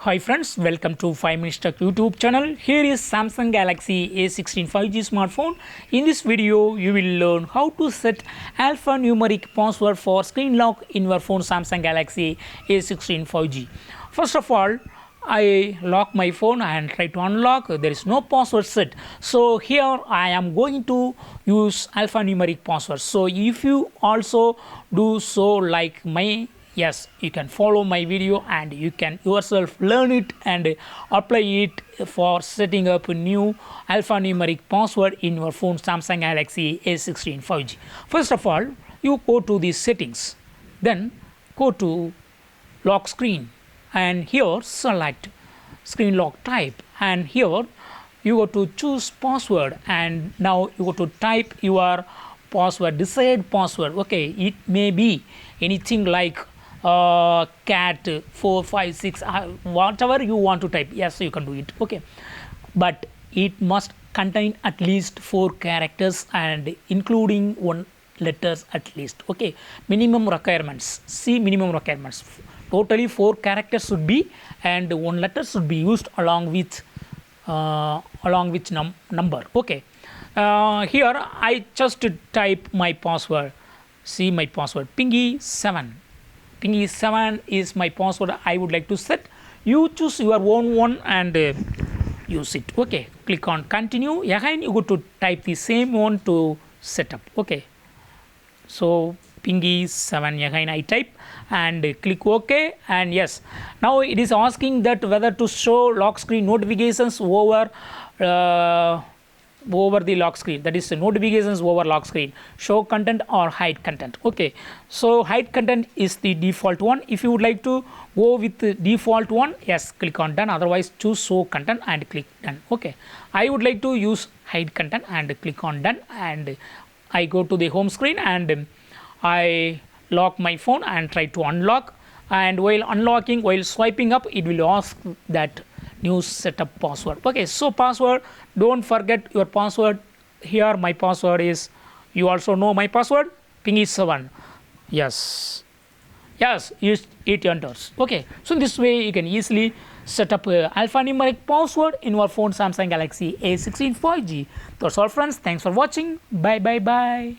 Hi friends, welcome to 5 Minutes Tech YouTube channel. Here is Samsung Galaxy A16 5G smartphone. In this video, you will learn how to set alphanumeric password for screen lock in your phone Samsung Galaxy A16 5G. First of all, I lock my phone and try to unlock. There is no password set. So here I am going to use alphanumeric password. So if you also do so like my, yes, you can follow my video and you can yourself learn it and apply it for setting up a new alphanumeric password in your phone Samsung Galaxy A16 5G. First of all, you go to the settings, then go to lock screen and here select screen lock type, and here you go to choose password and now you go to type your password, desired password. Okay, it may be anything like cat 456, whatever you want to type. Yes, you can do it. Okay, but it must contain at least 4 characters and including 1 letters at least. Okay, minimum requirements. See, minimum requirements, totally 4 characters should be and 1 letter should be used along with number. Okay, here I just type my password. See my password, pingy7. Pingy7 is my password I would like to set. You choose your own one and use it. Okay, click on continue. Again you go to type the same one to set up. Okay, so pingy7 again I type and click OK, and yes, now it is asking that whether to show lock screen notifications over the lock screen, that is notifications over lock screen, show content or hide content. Okay, so hide content is the default one. If you would like to go with the default one, yes, click on done, otherwise choose show content and click done. Okay, I would like to use hide content and click on done, and I go to the home screen and I lock my phone and try to unlock, and while unlocking, while swiping up, it will ask that new setup password. Okay, so password, don't forget your password. Here my password is, you also know my password, pingy7. Yes, it enters. Okay, so this way you can easily set up a alphanumeric password in your phone Samsung Galaxy A16 5G. That's all friends, thanks for watching. Bye.